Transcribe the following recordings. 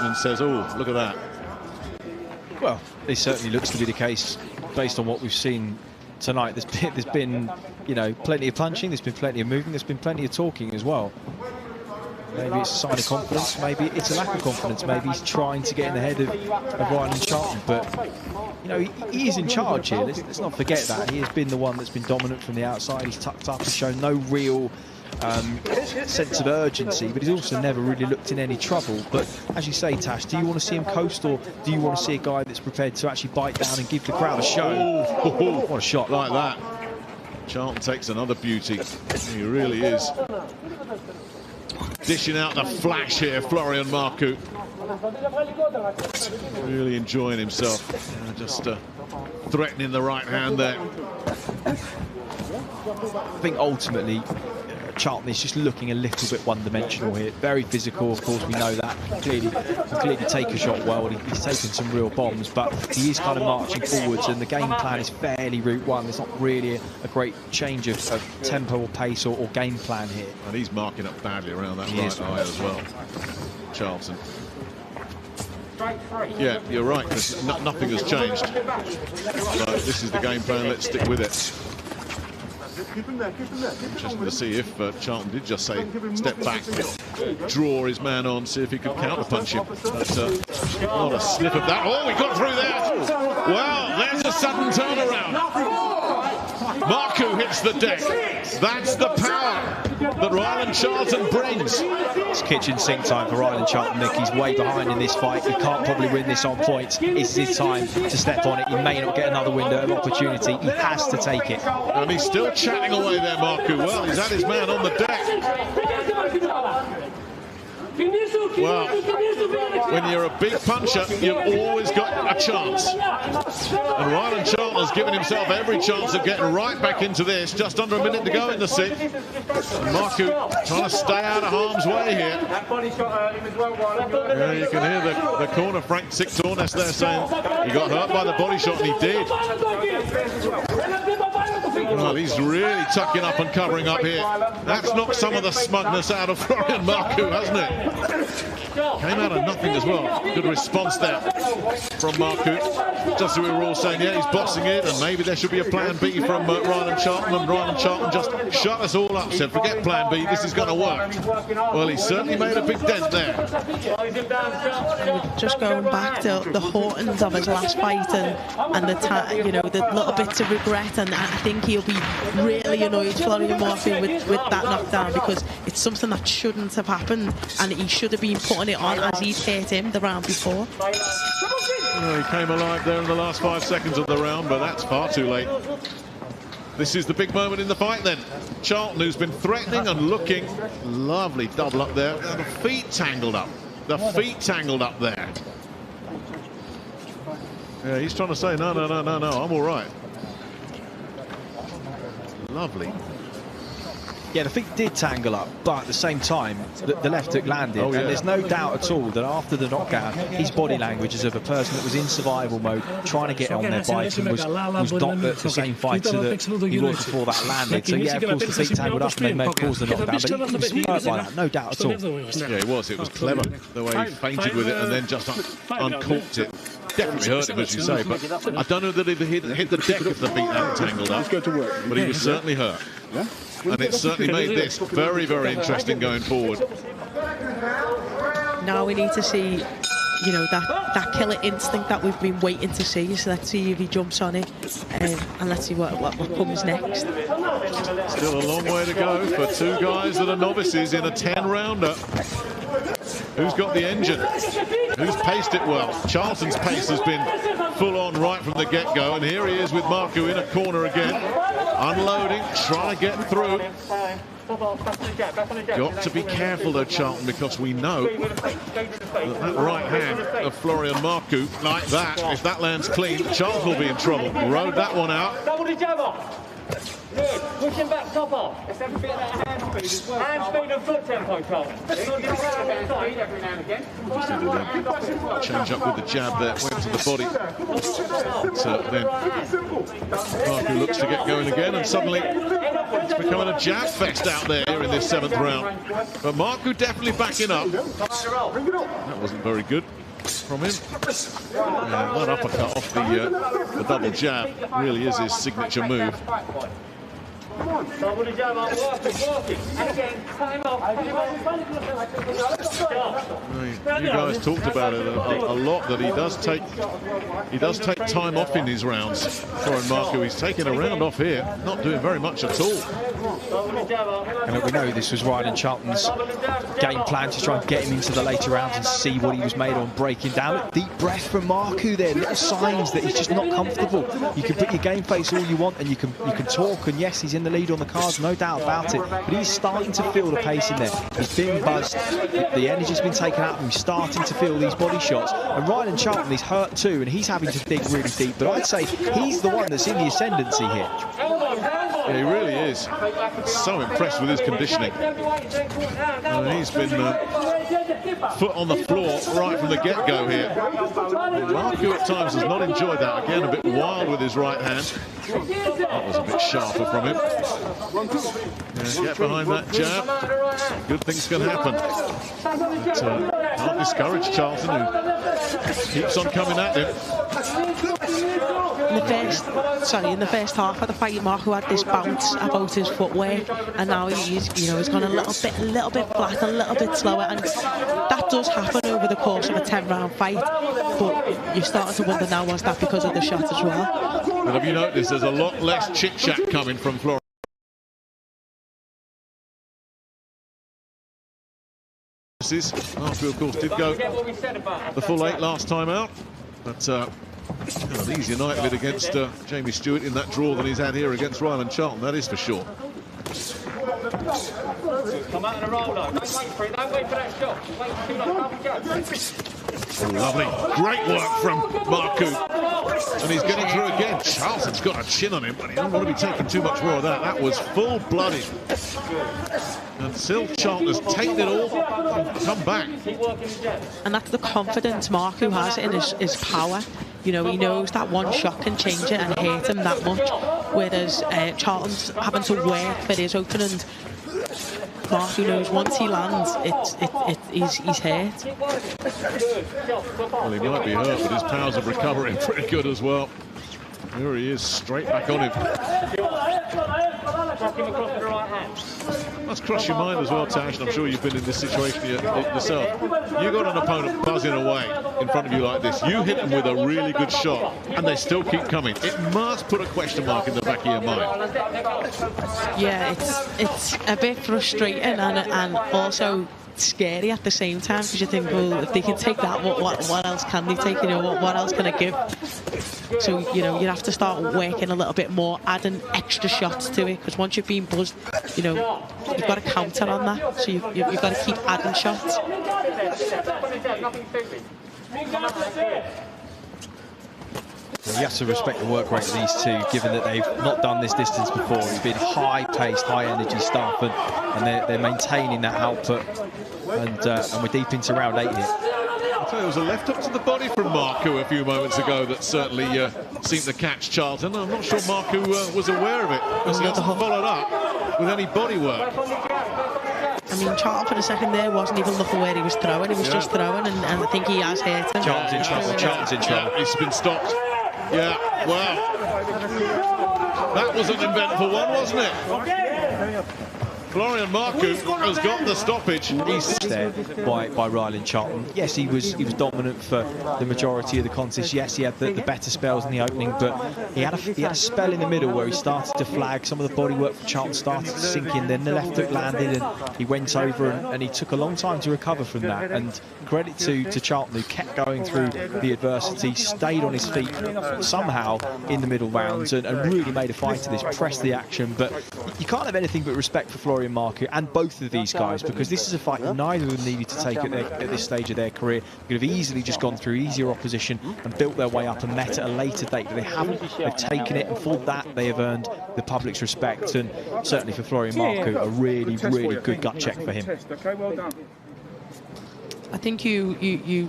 and says, oh, look at that. Well, it certainly looks to be the case based on what we've seen tonight. There's been, you know, plenty of punching, there's been plenty of moving, there's been plenty of talking as well. Maybe it's a sign of confidence, maybe it's a lack of confidence, maybe he's trying to get in the head of Rylan and Charlton, but you know, he is in charge here. Let's not forget that. He has been the one that's been dominant from the outside. He's tucked up, he's shown no real sense of urgency, but he's also never really looked in any trouble. But as you say, Tash, do you want to see him coast, or do you want to see a guy that's prepared to actually bite down and give the crowd a show? Oh, what a shot like that. Charlton takes another beauty. He really is. Dishing out the flash here, Florian Marku. Really enjoying himself. Just threatening the right hand there. I think ultimately Charlton is just looking a little bit one-dimensional here. Very physical, of course, we know that. Clearly take a shot well, and he's taken some real bombs, but he is kind of marching forwards, and the game plan is fairly route one. There's not really a great change of tempo or pace or game plan here. And he's marking up badly around that right eye as well, Charlton. Yeah, you're right, because nothing has changed. So this is the game plan, let's stick with it. Interesting to see if Charlton did just say step back, draw his man on, see if he could counter-punch him. But not a sniff of that. Oh, we got through there. Wow, there's a sudden turnaround. Marku hits the deck. That's the power that Rylan Charlton brings. It's kitchen sink time for Rylan Charlton, Nick. He's way behind in this fight. He can't probably win this on points. It's his time to step on it. He may not get another window of opportunity. He has to take it. And he's still chatting away there, Marku. Well, he's had his man on the deck. Well, when you're a big puncher, you've always got a chance. And Rylan Charlton has given himself every chance of getting right back into this. Just under a minute to go in the sixth. And Marku trying to stay out of harm's way here. Yeah, you can hear the corner, Frank Sixtornes there saying he got hurt by the body shot, and he did. Well, he's really tucking up and covering up here. That's knocked some of the smugness out of Florian Marku, hasn't it? Came out of nothing as well. Good response there from Marku. Just as we were all saying, yeah, he's bossing it, and maybe there should be a plan B from Rylan Charlton, and Rylan Charlton just shut us all up, said, forget plan B, this is going to work. Well, he certainly made a big dent there. Just going back to the hauntings of his last fight and the you know, the little bits of regret, and I think he'll be really annoyed, Florian Marku, with that knockdown, because it's something that shouldn't have happened, and he should have been putting it on as he'd hit him the round before. Well, he came alive there in the last 5 seconds of the round, but that's far too late. This is the big moment in the fight then. Charlton, who's been threatening and looking. Lovely double up there. The feet tangled up. The feet tangled up there. Yeah, he's trying to say, no, I'm all right. Lovely. Yeah, the feet did tangle up, but at the same time, the left hook landed. Oh, yeah. And there's no doubt at all that after the knockout, his body language is of a person that was in survival mode, trying to get on their bike, and was not the same fighter that he was before that landed. So yeah, of course, the feet tangled up and they may have caused the knockdown, but he was hurt by that, no doubt at all. Yeah, he was. It was clever, the way he feinted with it and then just uncorked it. Definitely hurt him, as you say, but I don't know that he'd hit the deck if the feet hadn't tangled up, but he was certainly hurt. And it certainly made this very, very interesting going forward. Now we need to see, you know, that killer instinct that we've been waiting to see. So let's see if he jumps on it, and let's see what comes next. Still a long way to go for two guys that are novices in a 10-rounder. Who's got the engine? Who's paced it well? Charlton's pace has been full on right from the get-go, and here he is with Marku in a corner again, unloading, trying to get through. Got to be careful though, Charlton, because we know that right hand of Florian Marku, like that, if that lands clean, Charlton will be in trouble. Rode that one out. Good. Pushing back, top off. It's every bit of that hand speed as well. Hand speed and foot tempo, Charlton. Every now and again. Change up with the jab there, went to the body. But then Marku looks to get going again, and suddenly It's becoming a jab fest out there in this 7th round. But Marku definitely backing up. That wasn't very good from him. Yeah, that uppercut off the double jab really is his signature move. Double jab, working. And again, time off. You guys talked about it a lot, that he does take time off in his rounds. Florian Marku, he's taking a round off here, not doing very much at all. And we know this was Rylan Charlton's game plan, to try and get him into the later rounds and see what he was made on, breaking down. Deep breath from Marku there, little signs that he's just not comfortable. You can put your game face all you want, and you can talk, and yes, he's in the lead on the cards, no doubt about it, but he's starting to feel the pace in there. He's been buzzed, the energy's been taken out of him, he's starting to feel these body shots. And Rylan Charlton is hurt too, and he's having to dig really deep, but I'd say he's the one that's in the ascendancy here. Yeah, he really is. So impressed with his conditioning. He's been foot on the floor right from the get-go here. Marku at times has not enjoyed that. Again, a bit wild with his right hand. That was a bit sharper from him. Yeah, get behind that jab. Good things can happen. But can't discourage Charlton, who keeps on coming at him. In the first half of the fight, Marku had this bounce about his footwork, and now he's gone a little bit flat, a little bit slower, and that does happen over the course of a 10-round fight. But you're starting to wonder now, was that because of the shot as well? And have you noticed there's a lot less chit-chat coming from Florian? Marku, of course, did go the full 8 last time out, but an easier night of it against Jamie Stewart in that draw than he's had here against Rylan Charlton, that is for sure. Come out in a roll, though. Don't wait for it. Don't wait for that shot. Wait for double jab. Oh, lovely. Great work from Marku. And he's getting through again. Charlton's got a chin on him, but he doesn't want to be taking too much more of that. That was full-blooded. Until Charlton has taken it all and come back. And that's the confidence Marku has in his power. You know, he knows that one shot can change it and hurt him that much, whereas Charlton's having to work for his opening. And Marku knows once he lands, he's hurt. Well, he might be hurt, but his powers of recovery are pretty good as well. Here he is, straight back on him. Must cross your mind as well, Tash, and I'm sure you've been in this situation yourself. You got an opponent buzzing away in front of you like this. You hit them with a really good shot, and they still keep coming. It must put a question mark in the back of your mind. Yeah, it's a bit frustrating and also scary at the same time, because you think, well, if they can take that, what else can they take? You know, what else can I give? So, you know, you have to start working a little bit more, adding extra shots to it, because once you've been buzzed, you know, you've got to counter on that. So you've got to keep adding shots. You have to respect the work rate of these two, given that they've not done this distance before. It's been high-paced, high-energy stuff, and they're maintaining that output. And we're deep into round 8 here. I'll tell you, there was a left hook to the body from Marku a few moments ago that certainly seemed to catch Charlton. I'm not sure Marku was aware of it, because he hasn't followed up with any body work. I mean, Charlton for a second there wasn't even looking where he was throwing. He was just throwing, and I think he has hit him. Charlton's in trouble. Charlton's in trouble. Yeah, he's been stopped. Yeah, wow. That was an eventful one, wasn't it? Florian Marku has got the stoppage. He's there by Rylan Charlton. Yes, he was dominant for the majority of the contest. Yes, he had the better spells in the opening, but he had a spell in the middle where he started to flag. Some of the bodywork for Charlton started to sink in. Then the left hook landed, and he went over, and he took a long time to recover from that. And credit to Charlton, who kept going through the adversity, stayed on his feet somehow in the middle rounds, and really made a fight of this, pressed the action. But you can't have anything but respect for Florian Marku and both of these guys, because this is a fight that neither of them needed to take at this stage of their career. They could have easily just gone through easier opposition and built their way up and met at a later date, but they haven't. They've taken it, and for that they have earned the public's respect, and certainly for Florian Marku, a really, really good gut check for him. I think you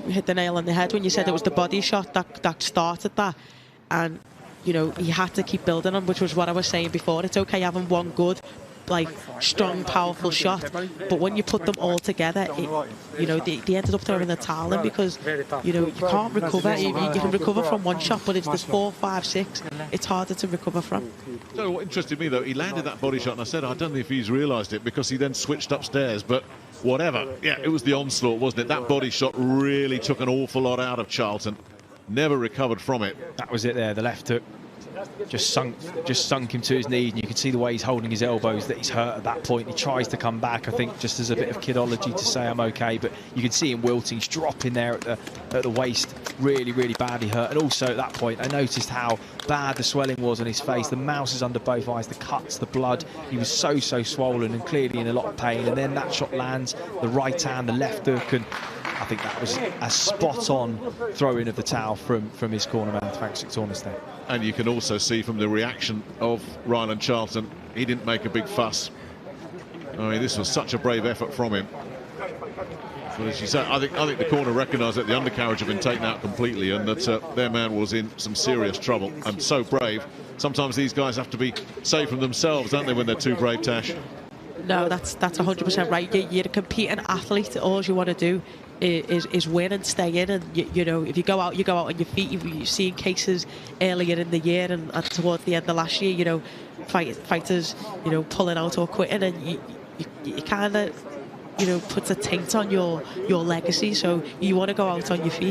hit the nail on the head when you said it was the body shot that started that, and you know, he had to keep building on, which was what I was saying before. It's okay having one good, like, strong, powerful shot, but when you put them all together, you know, they ended up throwing the towel in because, you know, you can't recover. You can recover from one shot, but if there's 4, 5, 6, it's harder to recover from. So what interested me, though, he landed that body shot, and I said, I don't know if he's realised it, because he then switched upstairs, but whatever. Yeah, it was the onslaught, wasn't it? That body shot really took an awful lot out of Charlton. Never recovered from it. That was it there, the left hook. Just sunk him to his knees, and you can see the way he's holding his elbows that he's hurt at that point. He tries to come back, I think, just as a bit of kidology to say I'm okay, but you can see him wilting. He's dropping there at the waist, really, really badly hurt. And also at that point, I noticed how bad the swelling was on his face. The mouses under both eyes, the cuts, the blood. He was so swollen and clearly in a lot of pain. And then that shot lands, the right hand, the left hook, and I think that was a spot-on throw-in of the towel from his cornerman, Frank Tornes there. And you can also see from the reaction of Rylan Charlton, he didn't make a big fuss. I mean, this was such a brave effort from him. But as you say, I think the corner recognised that the undercarriage had been taken out completely, and that their man was in some serious trouble. And so brave. Sometimes these guys have to be saved from themselves, don't they, when they're too brave, Tash? No, that's 100% right. You're a competing athlete. All you want to do is win and stay in, and you know, if you go out on your feet. You've seen cases earlier in the year and towards the end of last year, you know, fighters, you know, pulling out or quitting, and you kind of, you know, puts a taint on your legacy. So you want to go out on your feet.